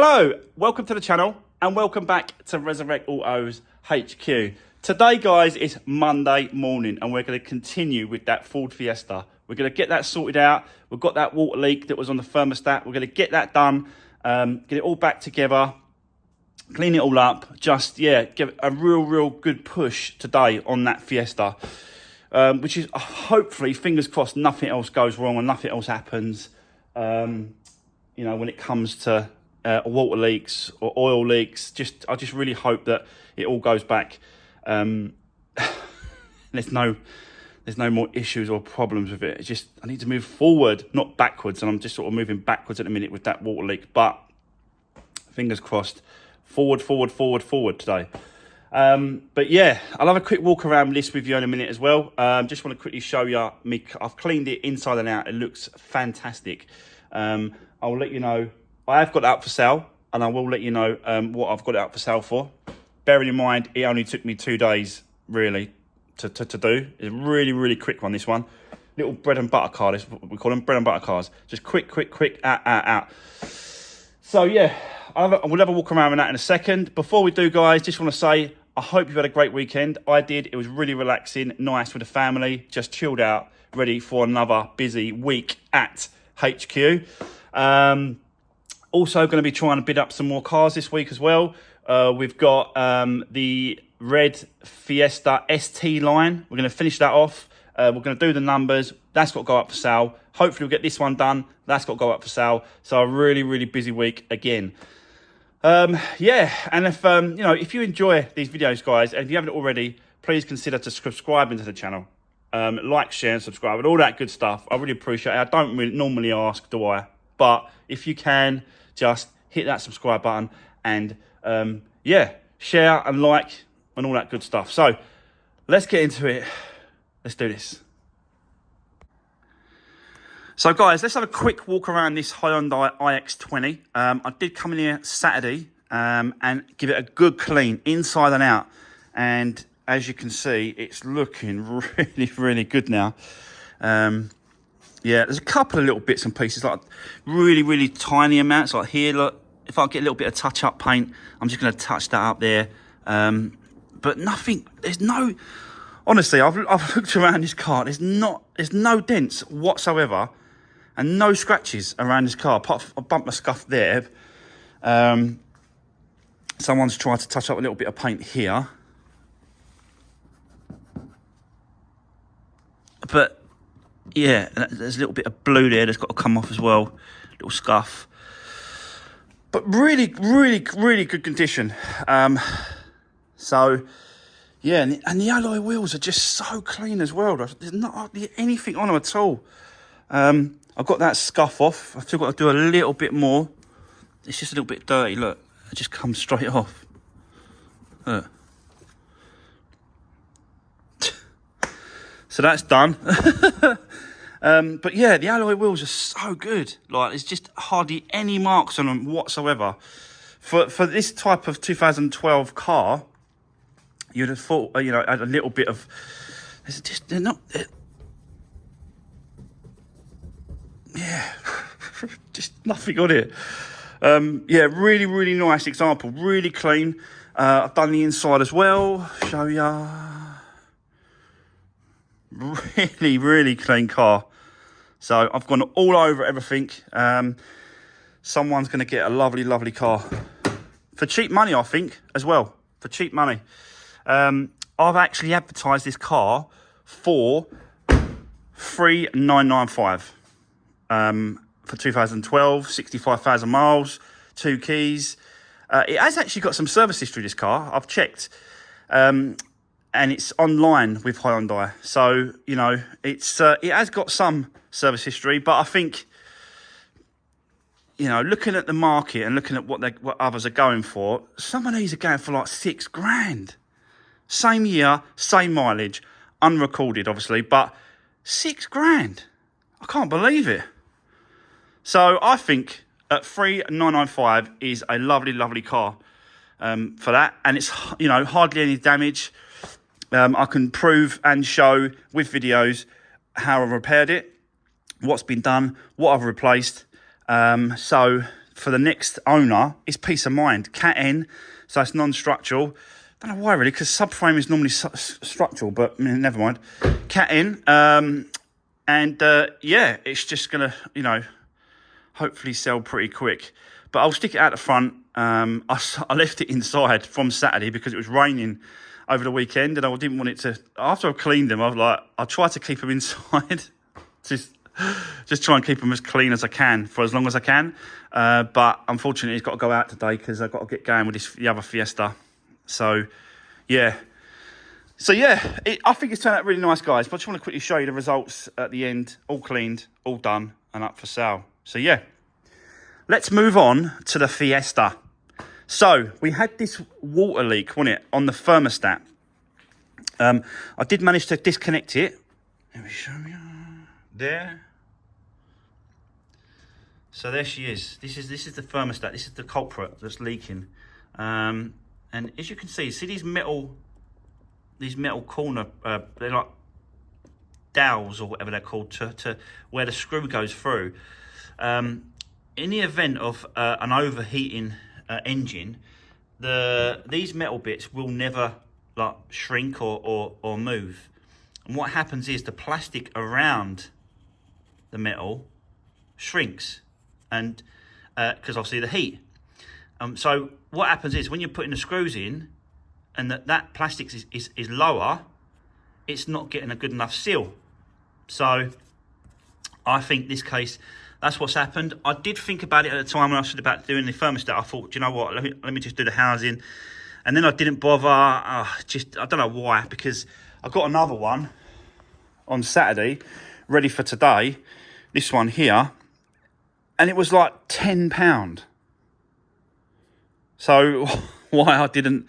Hello, welcome to the channel and welcome back to Resurwreck Autos HQ. Today, guys, is Monday morning and we're going to continue with that Ford Fiesta. We're going to get that sorted out. We've got that water leak that was on the thermostat. We're going to get that done, get it all back together, clean it all up. Just, yeah, give a real good push today on that Fiesta, which is hopefully, fingers crossed, nothing else goes wrong and nothing else happens, you know, when it comes to water leaks or oil leaks. I just really hope that it all goes back. There's no more issues or problems with it. It's just I need to move forward, not backwards, and I'm just sort of moving backwards at the minute with that water leak. But fingers crossed, forward today. But yeah, I'll have a quick walk around this with you in a minute as well. Just want to quickly show you I've cleaned it inside and out. It looks fantastic. I'll let you know. I have got it up for sale, and I will let you know what I've got it up for sale for. Bearing in mind, it only took me 2 days, really, to do. It's a really quick one, this one. Little bread and butter car, this is what we call them, bread and butter cars. Just quick, out. So, yeah, we'll have a walk around with that in a second. Before we do, guys, just want to say, I hope you've had a great weekend. I did. It was really relaxing, nice with the family, just chilled out, ready for another busy week at HQ. Also going to be trying to bid up some more cars this week as well. We've got the red Fiesta ST line. We're going to finish that off. We're going to do the numbers. That's got to go up for sale. Hopefully we'll get this one done. That's got to go up for sale. So a really busy week again. Yeah, and if you know, if you enjoy these videos, guys, and if you haven't already, please consider to subscribing to the channel. Like, share, and subscribe, and all that good stuff. I really appreciate it. I don't really normally ask, do I? But if you can, just hit that subscribe button and yeah, share and like and all that good stuff. So let's get into it. Let's do this. So guys, let's have a quick walk around this Hyundai iX20. I did come in here Saturday and give it a good clean inside and out. And as you can see, it's looking really good now. Yeah, there's a couple of little bits and pieces, like really tiny amounts, like here, look. If I get a little bit of touch-up paint, I'm just going to touch that up there. But nothing, honestly, I've looked around this car. There's no dents whatsoever and no scratches around this car. Apart from a bumper scuff there. Someone's tried to touch up a little bit of paint here. But yeah, there's a little bit of blue there that's got to come off as well. Little scuff. But really good condition. So, yeah, and the alloy wheels are just so clean as well. There's not hardly anything on them at all. I've got that scuff off. I've still got to do a little bit more. It's just a little bit dirty, look. It just comes straight off. Look. So that's done. But yeah, the alloy wheels are so good. Like, there's just hardly any marks on them whatsoever. For this type of 2012 car, you'd have thought, you know, a little bit of, they're not, yeah, just nothing on it. Yeah, really nice example, really clean. I've done the inside as well, show ya. Really clean car. So I've gone all over everything. Someone's going to get a lovely car for cheap money, I think, as well. For cheap money. I've actually advertised this car for $3,995 for 2012, 65,000 miles, 2 keys. It has actually got some service history, this car. I've checked. And it's online with Hyundai. So, you know, it has got some service history, but I think, you know, looking at the market and looking at what others are going for, some of these are going for like $6,000. Same year, same mileage, unrecorded, obviously, but $6,000. I can't believe it. So I think at $3,995 is a lovely car for that, and it's, you know, hardly any damage. I can prove and show with videos how I've repaired it, what's been done, what I've replaced. So for the next owner is peace of mind. Cat N, so it's non-structural. Don't know why really, because subframe is normally structural, but never mind. Cat N, yeah, it's just gonna, you know, hopefully sell pretty quick. But I'll stick it out the front. I left it inside from Saturday because it was raining over the weekend, and I didn't want it to. After I cleaned them, I was like, I try to keep them inside, just try and keep them as clean as I can for as long as I can. But unfortunately, it's got to go out today because I've got to get going with the other Fiesta. So yeah, I think it's turned out really nice, guys. But I just want to quickly show you the results at the end, all cleaned, all done, and up for sale. So yeah, let's move on to the Fiesta. So we had this water leak, wasn't it, on the thermostat. I did manage to disconnect it. Let me show you. There. So there she is. This is the thermostat. This is the culprit that's leaking. And as you can see these metal corner, they're like dowels or whatever they're called, to where the screw goes through. In the event of an overheating engine, these metal bits will never like shrink or move. And what happens is the plastic around the metal shrinks, and because obviously the heat. So what happens is when you're putting the screws in, and that plastic is lower, it's not getting a good enough seal. So I think this case, that's what's happened. I did think about it at the time when I was about doing the thermostat. I thought, do you know what? Let me just do the housing, and then I didn't bother. I don't know why, because I got another one on Saturday, ready for today. This one here, and it was like £10. So why I didn't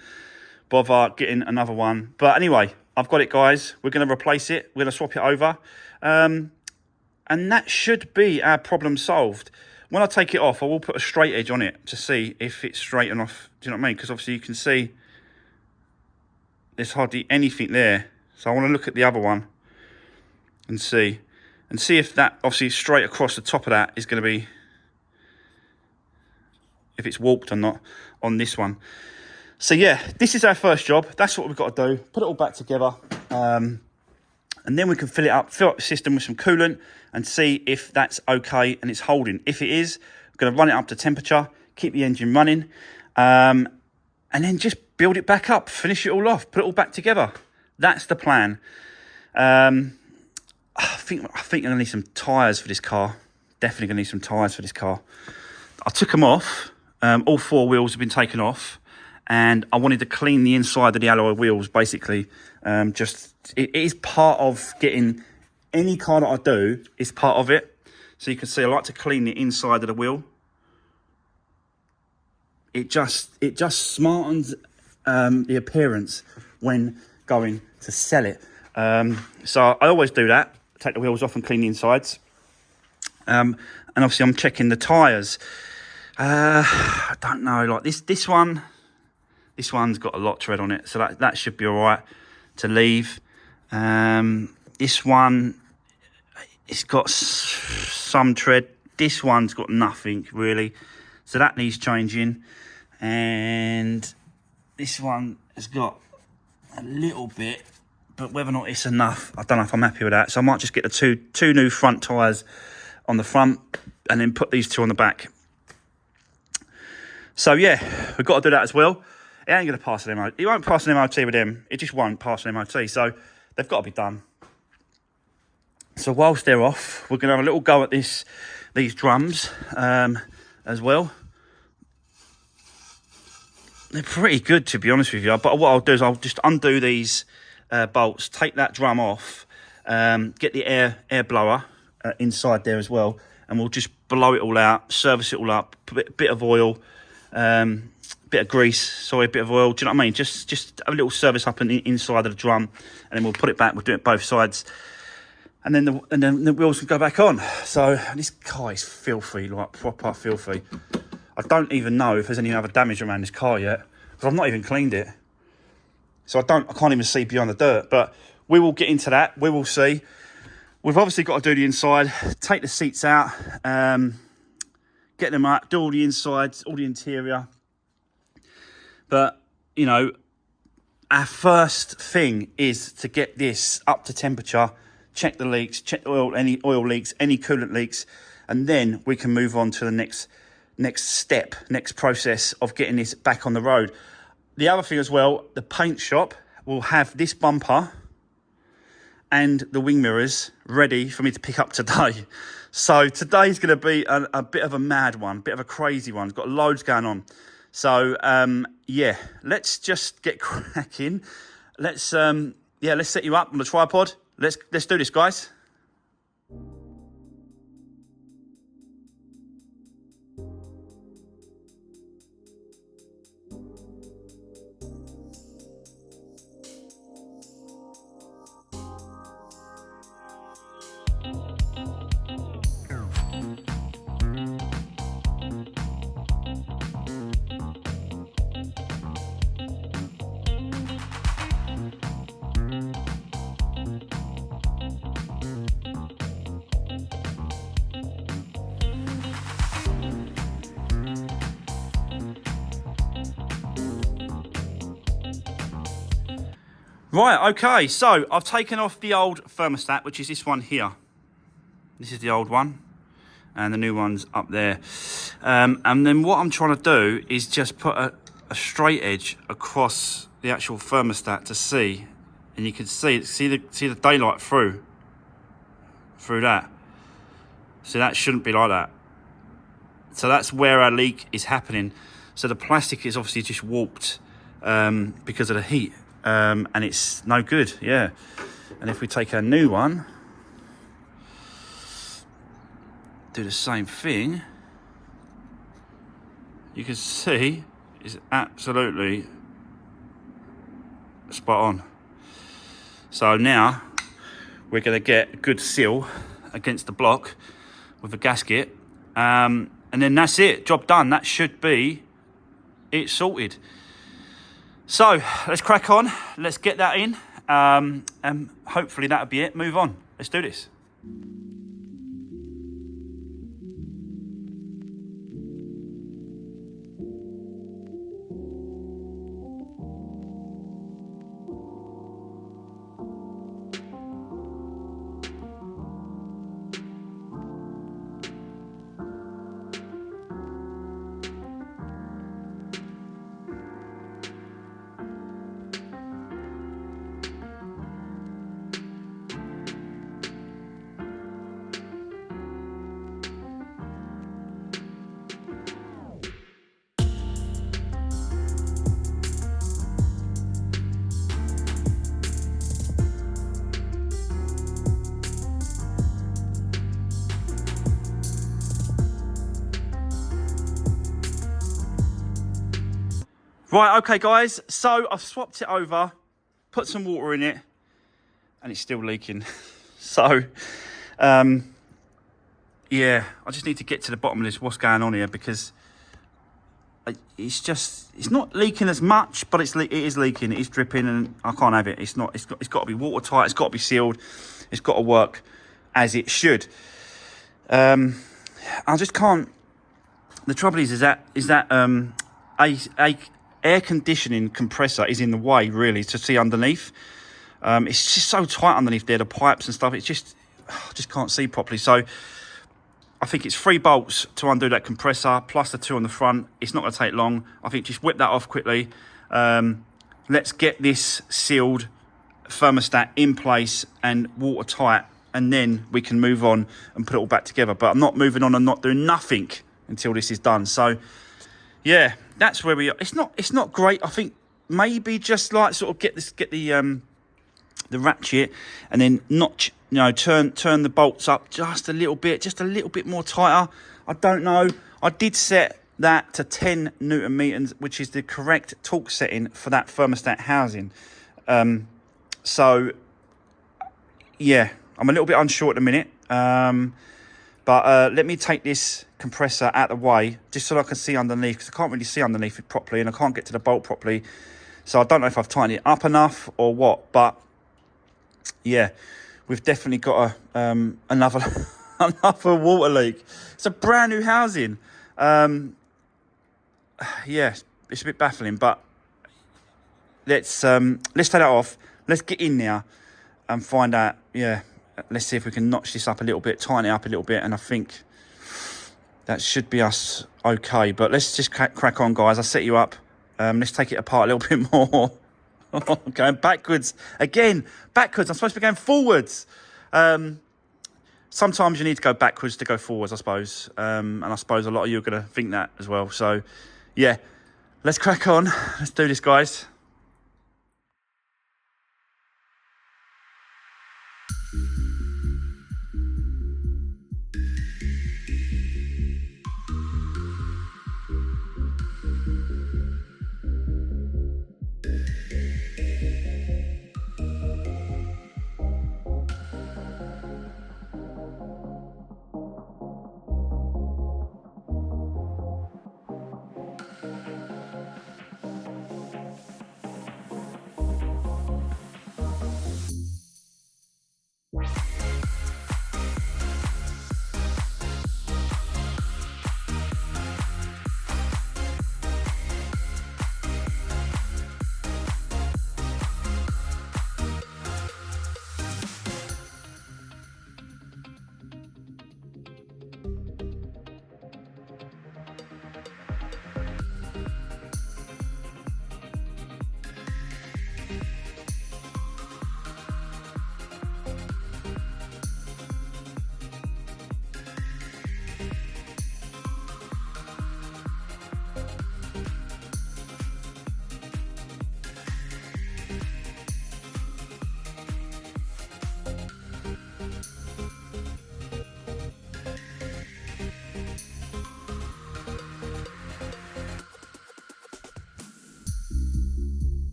bother getting another one. But anyway, I've got it, guys. We're going to replace it. We're going to swap it over. And that should be our problem solved. When I take it off, I will put a straight edge on it to see if it's straight enough. Do you know what I mean? Because obviously you can see there's hardly anything there. So I want to look at the other one and see if that, obviously straight across the top of that, is going to be, if it's warped or not on this one. So yeah, this is our first job. That's what we've got to do. Put it all back together. And then we can fill up the system with some coolant and see if that's okay and it's holding. If it is, we're going to run it up to temperature, keep the engine running, and then just build it back up, finish it all off, put it all back together. That's the plan. I think I'm going to need some tyres for this car. Definitely going to need some tyres for this car. I took them off. All four wheels have been taken off, and I wanted to clean the inside of the alloy wheels, basically. It is part of getting any car that I do, is part of it. So you can see I like to clean the inside of the wheel. It just smartens the appearance when going to sell it. So I always do that. Take the wheels off and clean the insides. And obviously I'm checking the tyres. I don't know, like this one's got a lot of tread on it, so that should be all right to leave. This one, it's got some tread. This one's got nothing really, so that needs changing. And this one has got a little bit, but whether or not it's enough, I don't know if I'm happy with that. So I might just get the two new front tyres on the front and then put these two on the back. So yeah, we've got to do that as well. It ain't going to pass an MOT. It won't pass an MOT with them. It just won't pass an MOT. So they've got to be done. So whilst they're off, we're going to have a little go at these drums as well. They're pretty good, to be honest with you. But what I'll do is I'll just undo these bolts, take that drum off, get the air blower inside there as well, and we'll just blow it all out, service it all up, bit of oil, bit of grease, a bit of oil. Do you know what I mean? Just a little service up inside of the drum, and then we'll put it back. We'll do it both sides, and then the wheels can go back on. So this car is filthy, like proper filthy. I don't even know if there's any other damage around this car yet, because I've not even cleaned it. So I can't even see beyond the dirt. But we will get into that. We will see. We've obviously got to do the inside, take the seats out, get them up, do all the insides, all the interior. But, you know, our first thing is to get this up to temperature, check the leaks, check the oil, any oil leaks, any coolant leaks, and then we can move on to the next step, next process of getting this back on the road. The other thing as well, the paint shop will have this bumper and the wing mirrors ready for me to pick up today. So today's going to be a bit of a mad one, a bit of a crazy one. It's got loads going on. So, yeah, let's just get cracking. Let's set you up on the tripod. Let's do this, guys. Right, okay, so I've taken off the old thermostat, which is this one here. This is the old one, and the new one's up there. And then what I'm trying to do is just put a straight edge across the actual thermostat to see, and you can see the daylight through that. So that shouldn't be like that. So that's where our leak is happening. So the plastic is obviously just warped because of the heat. And it's no good, yeah. And if we take a new one, do the same thing, you can see it's absolutely spot on. So now we're going to get a good seal against the block with a gasket, and then that's it, job done. That should be it sorted. So let's crack on, let's get that in, and hopefully that'll be it. Move on, let's do this. Right, okay guys, so I've swapped it over, put some water in it, and it's still leaking. So, yeah, I just need to get to the bottom of this, what's going on here, because it's not leaking as much, but it is leaking, it is dripping, and I can't have it. It's got to be watertight, it's got to be sealed, it's got to work as it should. I just can't. The trouble is that a air conditioning compressor is in the way, really, to see underneath. It's just so tight underneath there, the pipes and stuff. It's just, I just can't see properly. So I think it's 3 bolts to undo that compressor, plus the 2 on the front. It's not going to take long. I think just whip that off quickly. Let's get this sealed thermostat in place and watertight, and then we can move on and put it all back together. But I'm not moving on and not doing nothing until this is done. So yeah, that's where we are. It's not great. I think maybe just like sort of get the ratchet, and then turn the bolts up just a little bit more tighter. I don't know. I did set that to 10 Newton meters, which is the correct torque setting for that thermostat housing. So yeah, I'm a little bit unsure at the minute. But let me take this compressor out of the way, just so I can see underneath, because I can't really see underneath it properly, and I can't get to the bolt properly. So I don't know if I've tightened it up enough or what, but yeah, we've definitely got another water leak. It's a brand new housing. Yeah, it's a bit baffling, but let's take that off. Let's get in there and find out. Yeah, let's see if we can notch this up a little bit, tighten it up a little bit, and I think that should be us okay. But let's just crack on, guys. I'll set you up. Let's take it apart a little bit more. Going backwards again. Backwards. I'm supposed to be going forwards. Sometimes you need to go backwards to go forwards, I suppose. And I suppose a lot of you are going to think that as well. So, yeah, let's crack on. Let's do this, guys.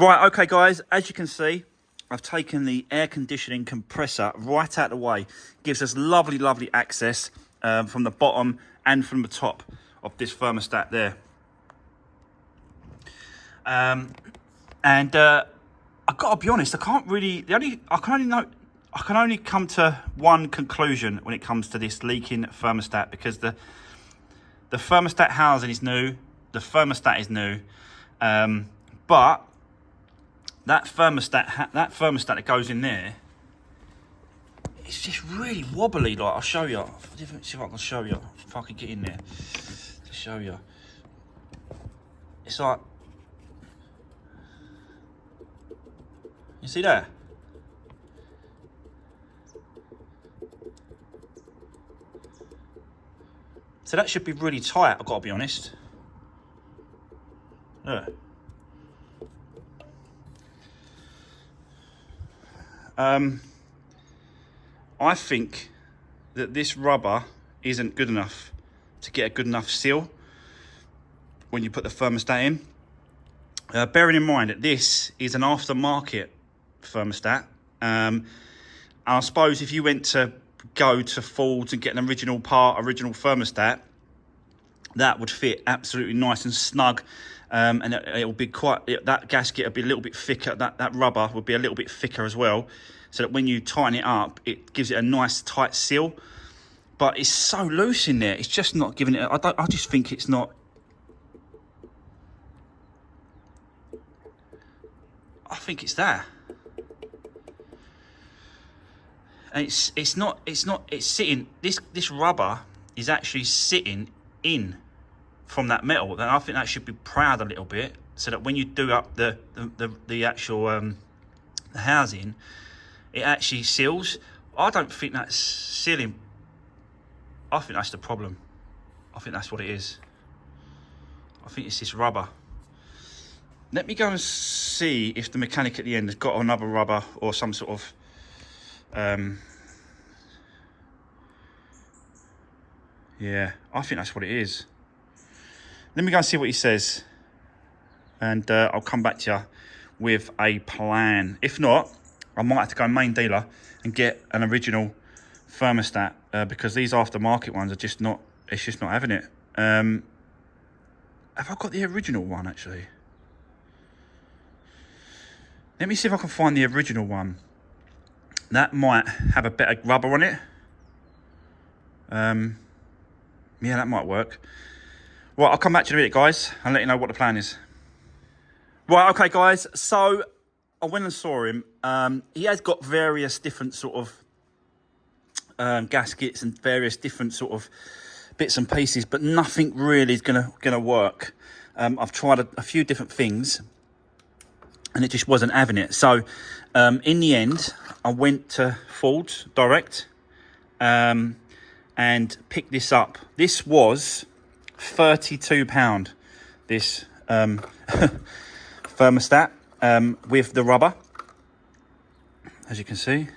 Right, okay, guys, as you can see, I've taken the air conditioning compressor right out of the way. Gives us lovely, lovely access from the bottom and from the top of this thermostat there. And I've got to be honest, I can only come to one conclusion when it comes to this leaking thermostat, because the thermostat housing is new, the thermostat is new, but that thermostat that goes in there, it's just really wobbly. Like, I'll show you. See if I can show you. If I can get in there to show you. It's like, you see that? So that should be really tight, I've got to be honest. Look. I think that this rubber isn't good enough to get a good enough seal when you put the thermostat in. Bearing in mind that this is an aftermarket thermostat, and I suppose if you went to go to Ford's and get an original thermostat, that would fit absolutely nice and snug, and it'll be that gasket will be a little bit thicker. That rubber would be a little bit thicker as well, so that when you tighten it up, it gives it a nice tight seal. But it's so loose in there; it's just not giving it. I just think it's not. I think it's there. And it's sitting. This rubber is actually sitting in from that metal, and I think that should be proud a little bit, so that when you do up the actual the housing, it actually seals. I don't think that's sealing. I think that's the problem. I think that's what it is. I think it's this rubber. Let me go and see if the mechanic at the end has got another rubber or some sort of yeah, I think that's what it is. Let me go and see what he says, and I'll come back to you with a plan. If not, I might have to go main dealer and get an original thermostat, because these aftermarket ones are just not. It's just not having it. Have I got the original one actually? Let me see if I can find the original one. That might have a better rubber on it. Yeah, that might work. Right, I'll come back to you in a minute, guys, and let you know what the plan is. Right, okay, guys. So I went and saw him. He has got various different sort of gaskets and various different sort of bits and pieces, but nothing really is gonna work. I've tried a few different things, and it just wasn't having it. So in the end, I went to Ford's direct and picked this up. This was £32. This thermostat with the rubber, as you can see.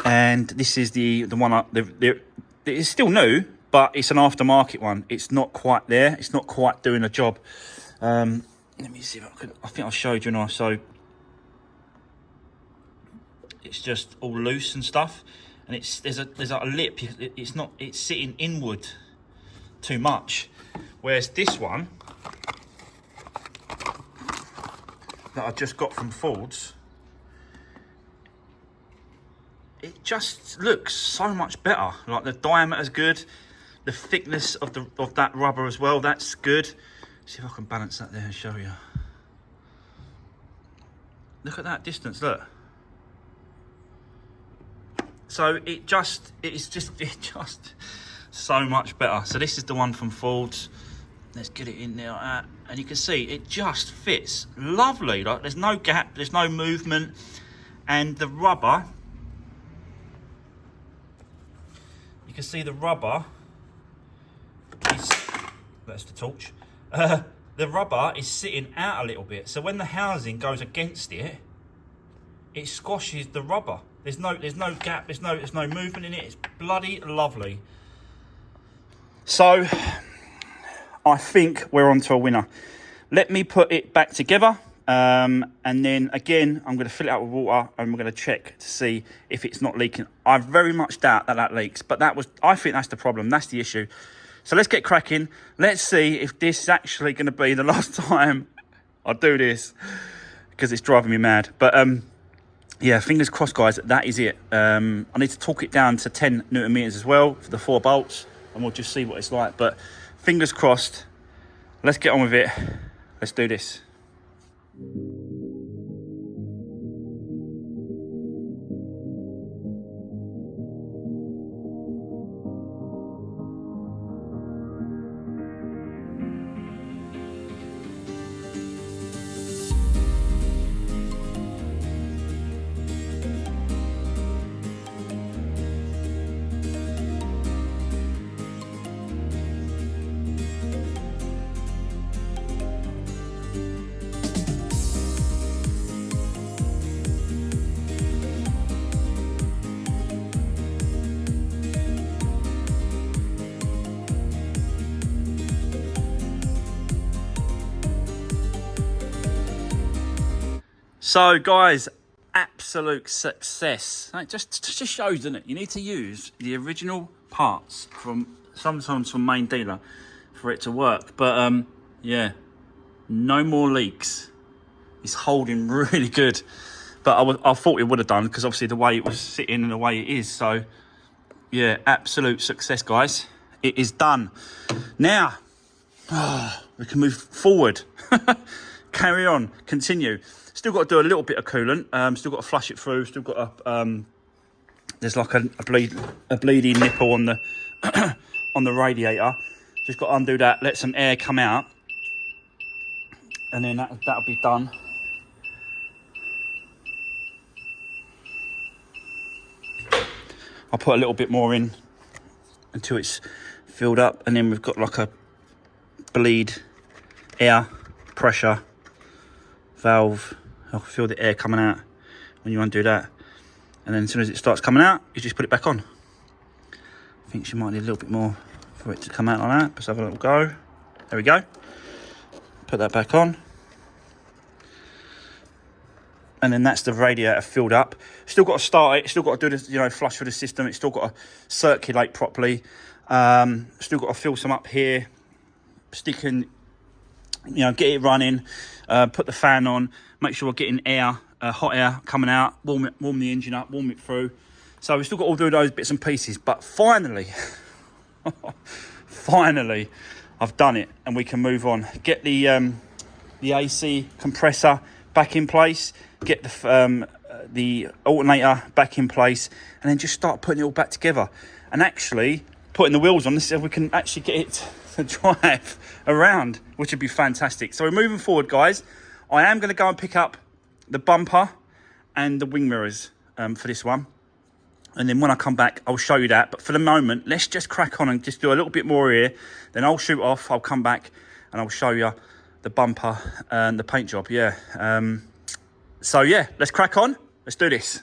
And this is the one. It's still new, but it's an aftermarket one. It's not quite there. It's not quite doing a job. Let me see if I could. I think I showed you now. So it's just all loose and stuff, and there's like a lip. It's sitting inward too much, whereas this one that I just got from Ford's, it just looks so much better. Like the diameter's good, the thickness of that rubber as well, that's good. See if I can balance that there and show you. Look at that distance, look. So it's just so much better. So this is the one from Ford's. Let's get it in there like that. And you can see it just fits lovely. Like there's no gap, there's no movement, and the rubber, you can see the rubber is, that's the torch. The rubber is sitting out a little bit, so when the housing goes against it, it squashes the rubber. There's no gap, there's no movement in it. It's bloody lovely. So I think we're on to a winner. Let me put it back together, and then again I'm going to fill it out with water, and we're going to check to see if it's not leaking. I very much doubt that leaks, but I think that's the problem. That's the issue. So let's get cracking. Let's see if this is actually going to be the last time I do this, because it's driving me mad. But yeah, fingers crossed, guys. That is it. I need to torque it down to 10 Newton meters as well for the 4 bolts, and we'll just see what it's like. But fingers crossed. Let's get on with it. Let's do this. So, guys, absolute success. It just shows, doesn't it? You need to use the original parts sometimes from main dealer for it to work. But yeah, no more leaks. It's holding really good. But I thought it would have done, because obviously the way it was sitting and the way it is. So yeah, absolute success, guys. It is done. Now we can move forward. Carry on, continue. Still got to do a little bit of coolant. Still got to flush it through. Still got to there's like a bleedy nipple on the on the radiator. Just got to undo that. Let some air come out, and then that'll be done. I'll put a little bit more in until it's filled up, and then we've got like a bleed air pressure valve. I can feel the air coming out when you undo that, and then as soon as it starts coming out, you just put it back on. I think she might need a little bit more for it to come out like that. Let's have a little go. There we go. Put that back on, and then that's the radiator filled up. Still got to start it. Still got to do this, flush through the system. It's still got to circulate properly. Still got to fill some up here. Sticking you know, get it running, put the fan on, make sure we're getting air, hot air coming out, warm the engine up, warm it through. So we've still got all do those bits and pieces, but finally, finally, I've done it, and we can move on. Get the AC compressor back in place, get the alternator back in place, and then just start putting it all back together. And actually putting the wheels on, this is if we can actually get it to drive around, which would be fantastic. So we're moving forward, guys. I am going to go and pick up the bumper and the wing mirrors for this one. And then when I come back, I'll show you that. But for the moment, let's just crack on and just do a little bit more here. Then I'll shoot off, I'll come back and I'll show you the bumper and the paint job, yeah. So yeah, let's crack on. Let's do this.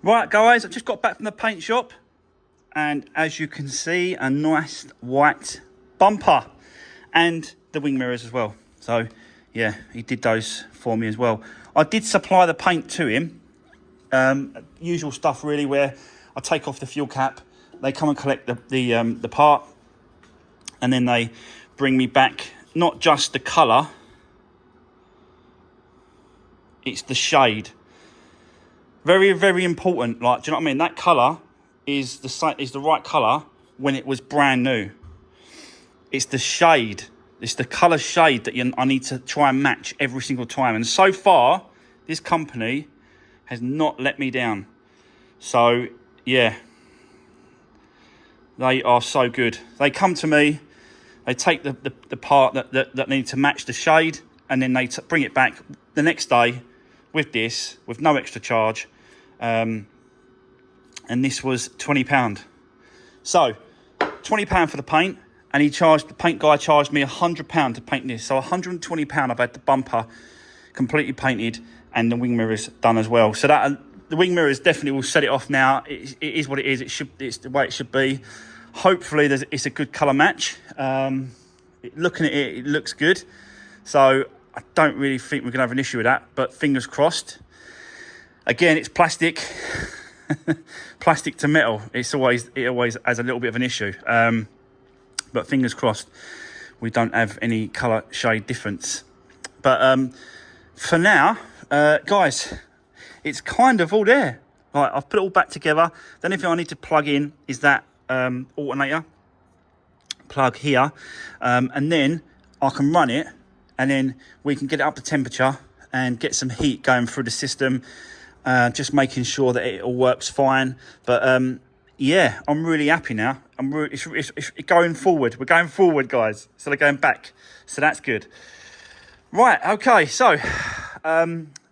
Right, guys, I've just got back from the paint shop, and as you can see, a nice white bumper and the wing mirrors as well. So yeah, he did those for me as well. I did supply the paint to him, usual stuff really, where I take off the fuel cap, they come and collect the part, and then they bring me back not just the colour, it's the shade. Very, very important. Like, do you know what I mean? That colour is the right colour when it was brand new. It's the shade. It's the colour shade that I need to try and match every single time. And so far, this company has not let me down. So, yeah. They are so good. They come to me. They take the part that need to match the shade. And then they bring it back the next day with this, with no extra charge. And this was £20. So £20 for the paint, and the paint guy charged me £100 to paint this. So £120 I've had the bumper completely painted and the wing mirrors done as well. So that the wing mirrors definitely will set it off now. It is what it is. It's the way it should be. Hopefully it's a good colour match. Looking at it, it looks good. So I don't really think we're gonna have an issue with that, but fingers crossed. Again, it's plastic, plastic to metal. It always has a little bit of an issue. But fingers crossed, we don't have any colour shade difference. But for now, guys, it's kind of all there. Like, I've put it all back together. The only thing I need to plug in is that alternator plug here, and then I can run it, and then we can get it up to temperature and get some heat going through the system. Just making sure that it all works fine. But yeah, I'm really happy now. It's going forward. We're going forward, guys. So they're going back. So that's good. Right, okay. So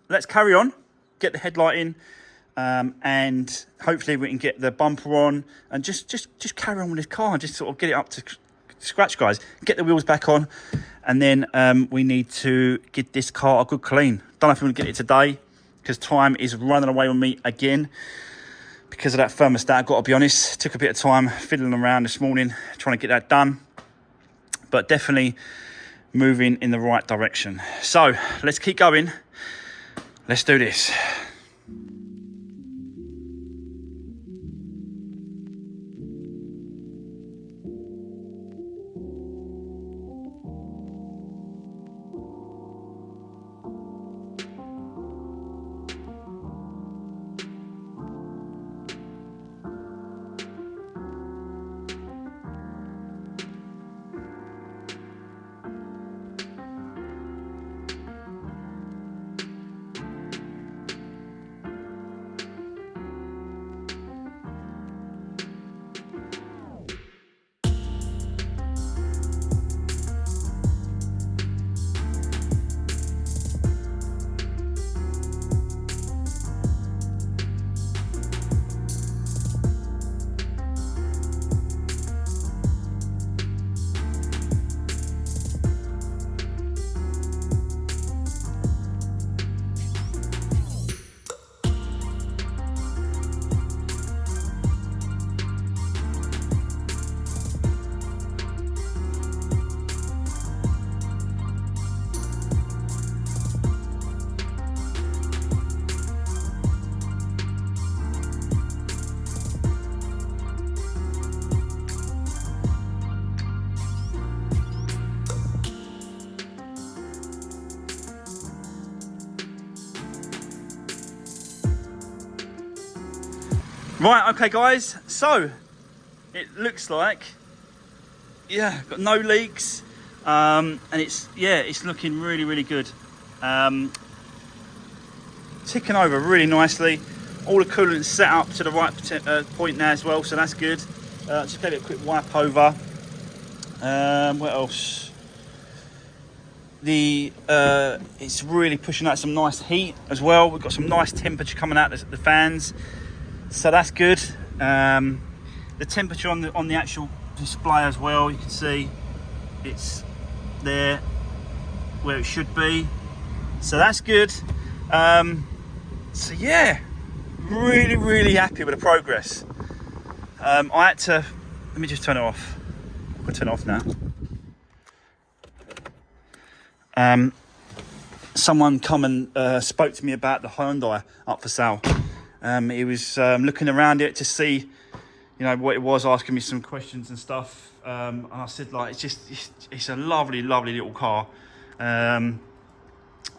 let's carry on. Get the headlight in, and hopefully we can get the bumper on, and just carry on with this car and just sort of get it up to scratch, guys. Get the wheels back on, and then we need to give this car a good clean. Don't know if we're going to get it today, because time is running away with me again because of that thermostat. I've got to be honest, took a bit of time fiddling around this morning trying to get that done, but definitely moving in the right direction. So let's keep going. Let's do this. Right, okay guys, so it looks like, yeah, got no leaks, and it's looking really good. Ticking over really nicely. All the coolant's set up to the right point now as well, so that's good. Just gave it a quick wipe over. What else? It's really pushing out some nice heat as well. We've got some nice temperature coming out the fans, so that's good. The temperature on the actual display as well, you can see it's there where it should be, so that's good. So yeah, really happy with the progress. I had to, let me just turn it off. I'm gonna turn it off now. Someone come and spoke to me about the Hyundai up for sale. He was looking around it to see, you know, what it was, asking me some questions and stuff. And I said, like, it's a lovely little car.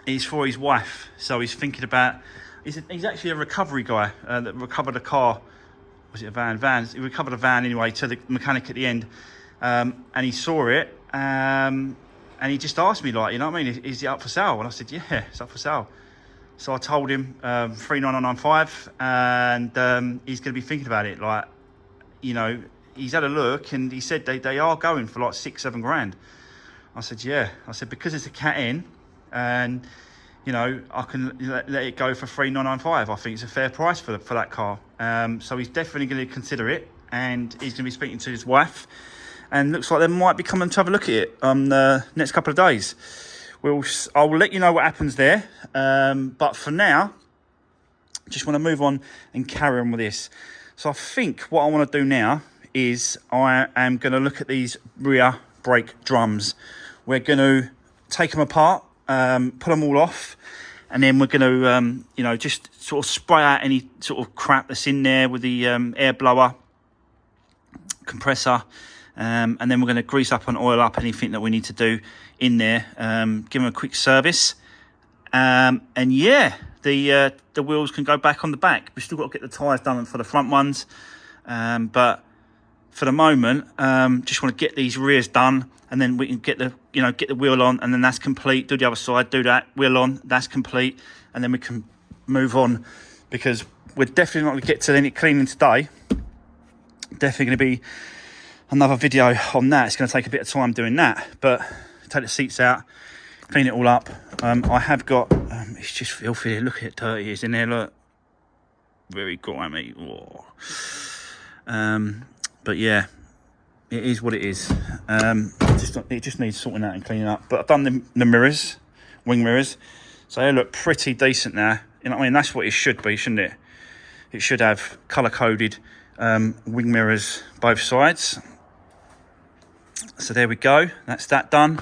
It's for his wife, so he's thinking about. He's actually a recovery guy that recovered a car. Was it a van? He recovered a van anyway to the mechanic at the end, and he saw it, and he just asked me, like, you know what I mean? Is it up for sale? And I said, yeah, it's up for sale. So I told him 39995, and he's going to be thinking about it. Like, you know, he's had a look, and he said they are going for like 6-7 grand. I said, yeah. I said, because it's a Cat N, and you know, I can let it go for 39995. I think it's a fair price for that car. So he's definitely going to consider it, and he's going to be speaking to his wife, and looks like they might be coming to have a look at it the next couple of days. I'll let you know what happens there. But for now, just want to move on and carry on with this. So I think what I want to do now is I am going to look at these rear brake drums. We're going to take them apart, put them all off, and then we're going to, you know, just sort of spray out any sort of crap that's in there with the air blower, compressor, and then we're going to grease up and oil up anything that we need to do in there, give them a quick service, and yeah, the wheels can go back on the back. We've still got to get the tyres done for the front ones, but for the moment, just want to get these rears done, and then we can get the wheel on, and then that's complete. Do the other side, do that, wheel on, that's complete, and then we can move on, because we're definitely not going to get to any cleaning today. Definitely going to be another video on that. It's going to take a bit of time doing that, but take the seats out, clean it all up. I have got, it's just filthy. Look at how dirty it is in there. Look, very grimy. But yeah, it is what it is. It just needs sorting out and cleaning up. But I've done the mirrors, wing mirrors, so they look pretty decent now. You know what I mean? That's what it should be, shouldn't it? It should have colour-coded wing mirrors both sides. So there we go. That's that done.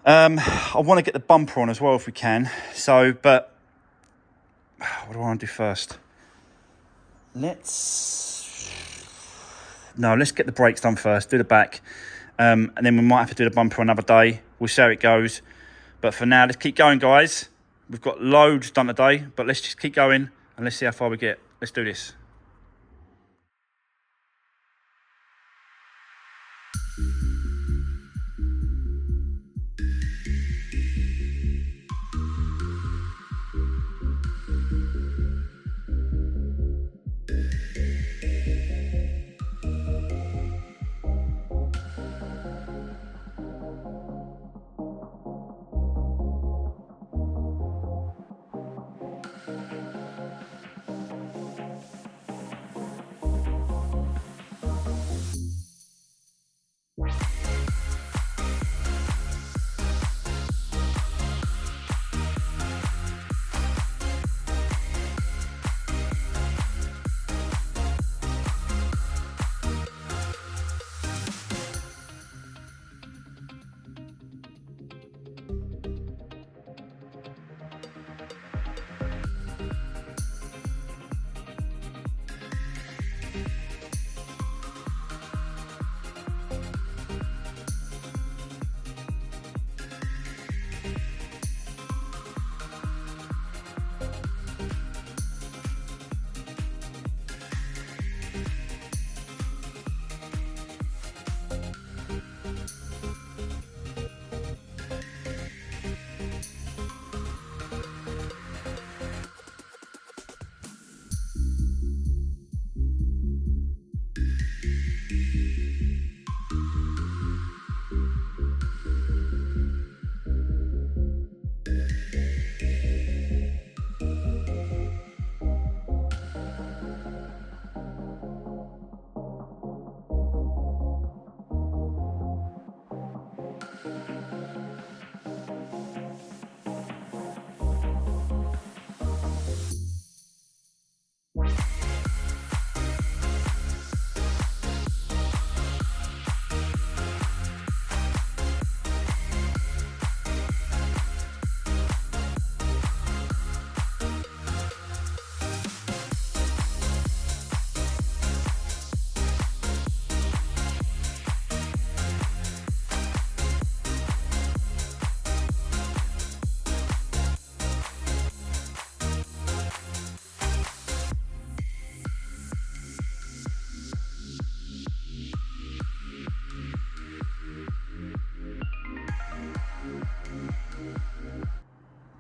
I want to get the bumper on as well if we can. So, but what do I want to do first? Let's get the brakes done first. Do the back, and then we might have to do the bumper another day. We'll see how it goes. But for now, let's keep going, guys. We've got loads done today, but let's just keep going and let's see how far we get. Let's do this.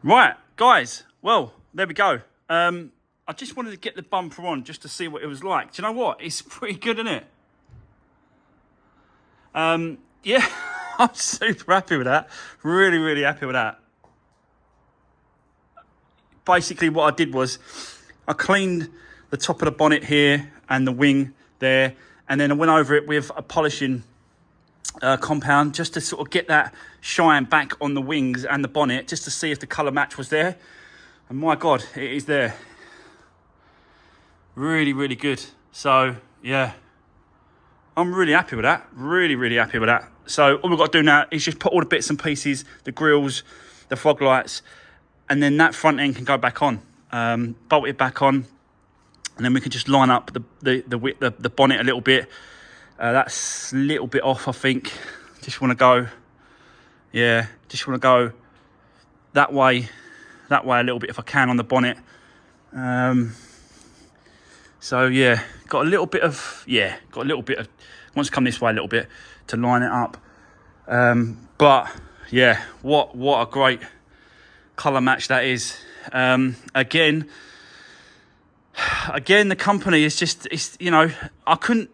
Right, guys. Well, there we go. I just wanted to get the bumper on just to see what it was like. Do you know what? It's pretty good, isn't it? Yeah, I'm super happy with that. Really, really happy with that. Basically, what I did was I cleaned the top of the bonnet here and the wing there, and then I went over it with a polishing compound just to sort of get that shine back on the wings and the bonnet, just to see if the colour match was there. And my God, it is there. Really, really good. So, yeah, I'm really happy with that. Really, really happy with that. So all we've got to do now is just put all the bits and pieces, the grills, the fog lights, and then that front end can go back on. Bolt it back on, and then we can just line up the bonnet a little bit. That's a little bit off, I think. Just want to go, yeah, just want to go that way a little bit if I can on the bonnet. So yeah, got a little bit of, wants to come this way a little bit to line it up. But yeah, what a great colour match that is. Again, the company is just, it's, you know, I couldn't,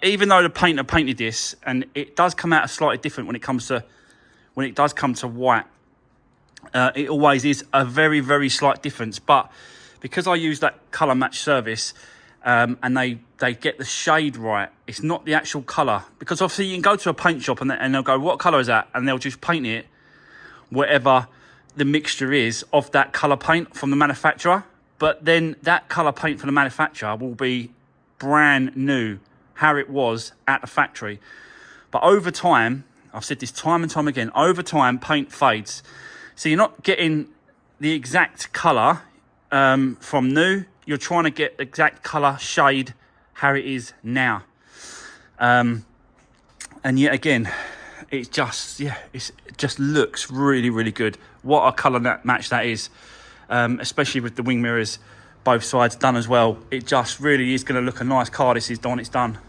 even though the painter painted this, and it does come out slightly different when it does come to white. It always is a very, very slight difference, but because I use that colour match service, and they get the shade right, it's not the actual colour. Because obviously you can go to a paint shop and they'll go, what colour is that? And they'll just paint it whatever the mixture is of that colour paint from the manufacturer. But then that colour paint from the manufacturer will be brand new, how it was at the factory. But over time, I've said this time and time again, over time paint fades. So you're not getting the exact colour from new. You're trying to get the exact colour, shade, how it is now. And yet again, it just looks really, really good. What a colour match that is, especially with the wing mirrors, both sides done as well. It just really is going to look a nice car. This is when it's done.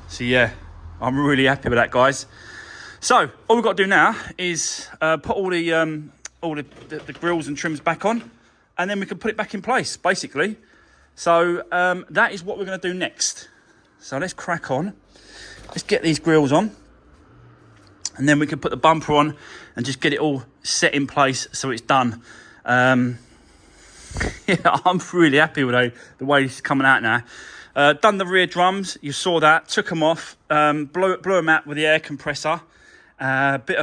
So yeah, I'm really happy with that, guys. So all we've got to do now is put all the grills and trims back on, and then we can put it back in place, basically. So that is what we're going to do next. So let's crack on. Let's get these grills on, and then we can put the bumper on and just get it all set in place so it's done. Yeah, I'm really happy with the way this is coming out now. Done the rear drums, you saw that, took them off, blew them out with the air compressor, bit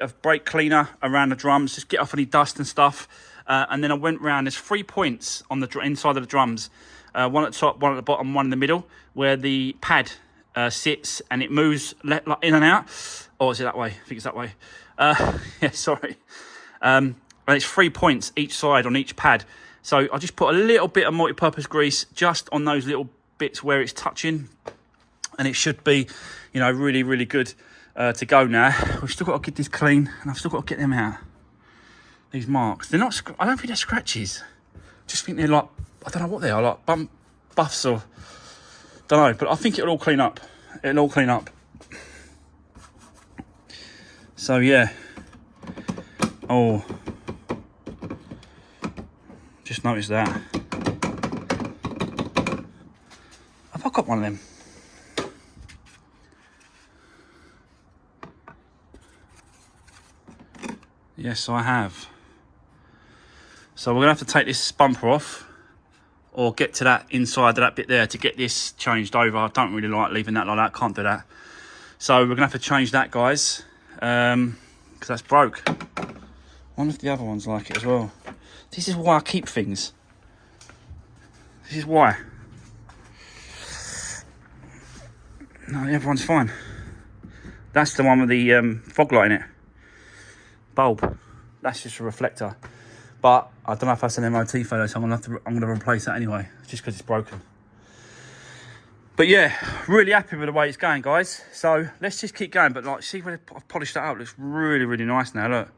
of brake cleaner around the drums, just get off any dust and stuff. And then I went round, there's 3 points on the inside of the drums, one at the top, one at the bottom, one in the middle, where the pad sits and it moves in and out. Or is it that way? I think it's that way. Yeah, sorry. And it's 3 points each side on each pad. So I just put a little bit of multi-purpose grease just on those little bits where it's touching, and it should be, you know, really, really good to go now. We've still got to get this clean, and I've still got to get them out. These marks, they're not, I don't think they're scratches. Just think they're like, I don't know what they are, like buffs or, don't know, but I think it'll all clean up. It'll all clean up. So yeah. Oh. Just noticed that. Have I got one of them? Yes, I have. So we're going to have to take this bumper off, or get to that inside of that bit there to get this changed over. I don't really like leaving that like that. Can't do that. So we're going to have to change that, guys, because that's broke. I wonder if the other one's like it as well. This is why I keep things. This is why. No, the other one's fine. That's the one with the fog light in it. Bulb. That's just a reflector. But I don't know if that's an MOT failure, so I'm gonna replace that anyway, just because it's broken. But yeah, really happy with the way it's going, guys. So let's just keep going. But like, see where I've polished that out. It looks really, really nice now. Look.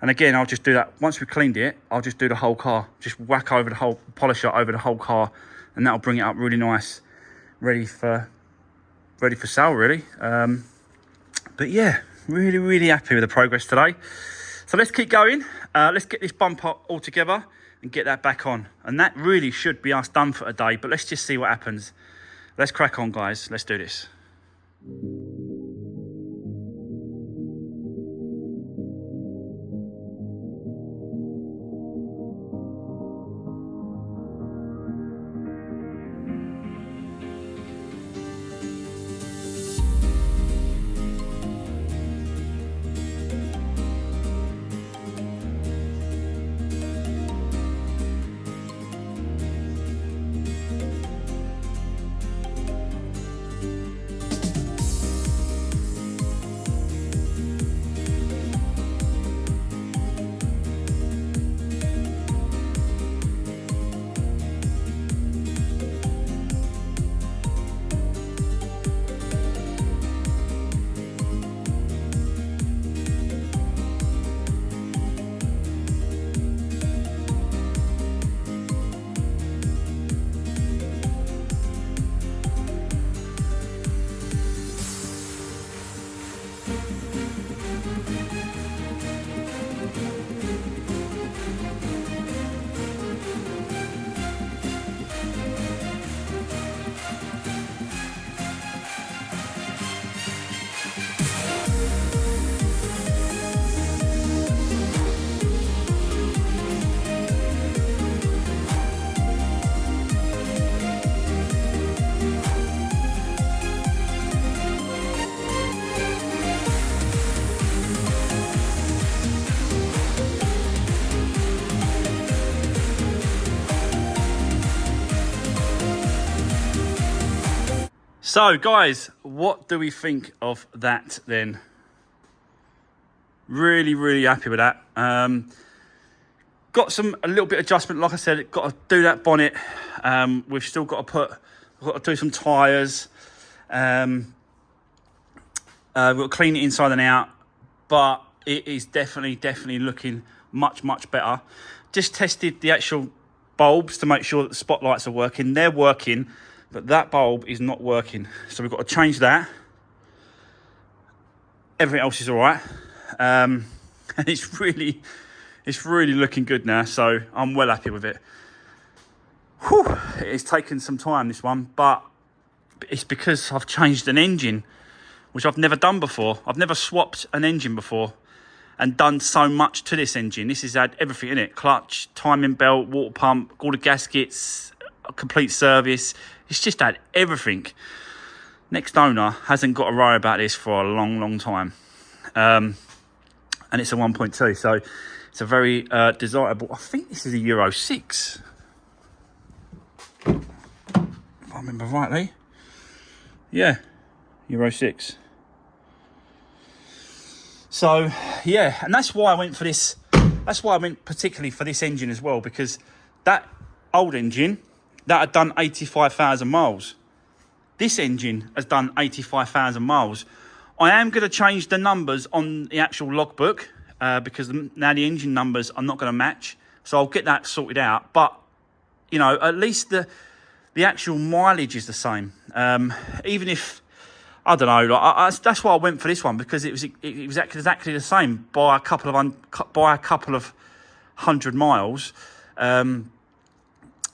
And again, I'll just do that. Once we've cleaned it, I'll just do the whole car. Just whack over the whole, polish it over the whole car, and that'll bring it up really nice, ready for sale, really. But yeah, Really, really happy with the progress today. So let's keep going. Let's get this bump up all together and get that back on. And that really should be us done for a day, but let's just see what happens. Let's crack on, guys. Let's do this. So guys, what do we think of that then? Really, really happy with that. Got a little bit of adjustment. Like I said, got to do that bonnet. We've still got to do some tyres. We've got to clean it inside and out, but it is definitely looking much better. Just tested the actual bulbs to make sure that the spotlights are working. They're working, but that bulb is not working. So we've got to change that. Everything else is all right. And it's really looking good now. So I'm well happy with it. Whew, it's taken some time, this one, but it's because I've changed an engine, which I've never done before. I've never swapped an engine before and done so much to this engine. This has had everything in it: clutch, timing belt, water pump, all the gaskets, a complete service. It's just had everything. Next owner hasn't got to worry about this for a long time. And it's a 1.2, so it's a very desirable. I think this is a Euro 6. If I remember rightly. Yeah, Euro 6. So, yeah, and that's why I went for this. That's why I went particularly for this engine as well, because that old engine, that had done 85,000 miles. This engine has done 85,000 miles. I am going to change the numbers on the actual logbook because now the engine numbers are not going to match. So I'll get that sorted out. But, you know, at least the actual mileage is the same. Even if, I don't know, that's why I went for this one, because it was exactly the same by a couple of hundred miles.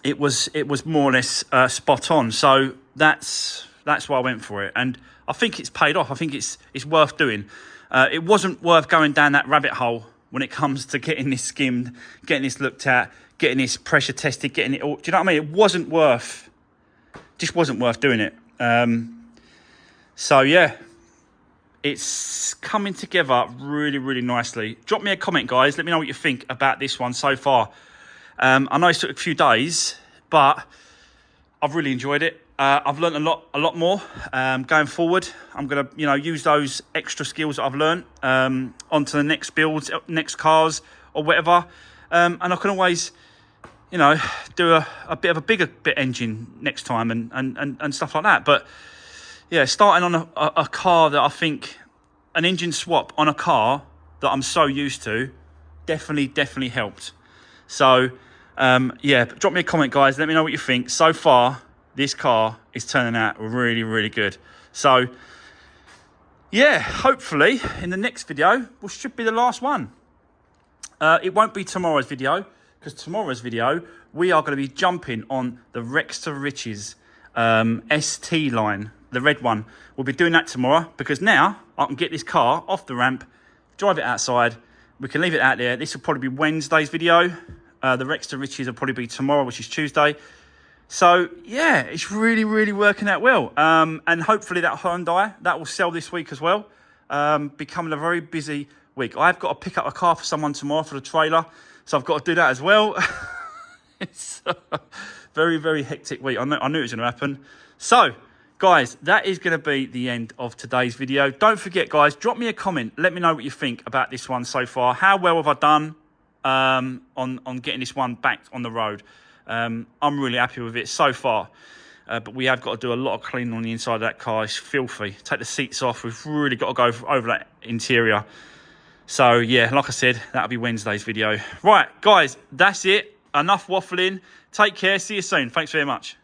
It was more or less spot on. So that's why I went for it, and I think it's paid off. I think it's worth doing. It wasn't worth going down that rabbit hole when it comes to getting this skimmed, getting this looked at, getting this pressure tested, getting it all. Do you know what I mean? It wasn't worth doing it. So yeah, it's coming together really nicely. Drop me a comment, guys. Let me know what you think about this one so far. I know it took a few days, but I've really enjoyed it. I've learned a lot more. Going forward, I'm going to, use those extra skills that I've learned onto the next builds, next cars, or whatever. And I can always, do a bit of a bigger engine next time and stuff like that. But yeah, starting on a car that I think, an engine swap on a car that I'm so used to, definitely helped. So, drop me a comment, guys. Let me know what you think. So far, this car is turning out really good. So, yeah, hopefully in the next video, which should be the last one. It won't be tomorrow's video, because tomorrow's video, we are going to be jumping on the Rex to Riches ST line, the red one. We'll be doing that tomorrow, because now I can get this car off the ramp, drive it outside. We can leave it out there. This will probably be Wednesday's video. The Rex to Riches will probably be tomorrow, which is Tuesday. So, yeah, it's really, really working out well. And hopefully that Hyundai, that will sell this week as well. Becoming a very busy week. I've got to pick up a car for someone tomorrow for the trailer. So I've got to do that as well. It's a very, very hectic week. I knew it was going to happen. So, guys, that is going to be the end of today's video. Don't forget, guys, drop me a comment. Let me know what you think about this one so far. How well have I done on getting this one back on the road? I'm really happy with it so far. But we have got to do a lot of cleaning on the inside of that car. It's filthy. Take the seats off. We've really got to go over that interior. So, yeah, like I said, that'll be Wednesday's video. Right, guys, that's it. Enough waffling. Take care. See you soon. Thanks very much.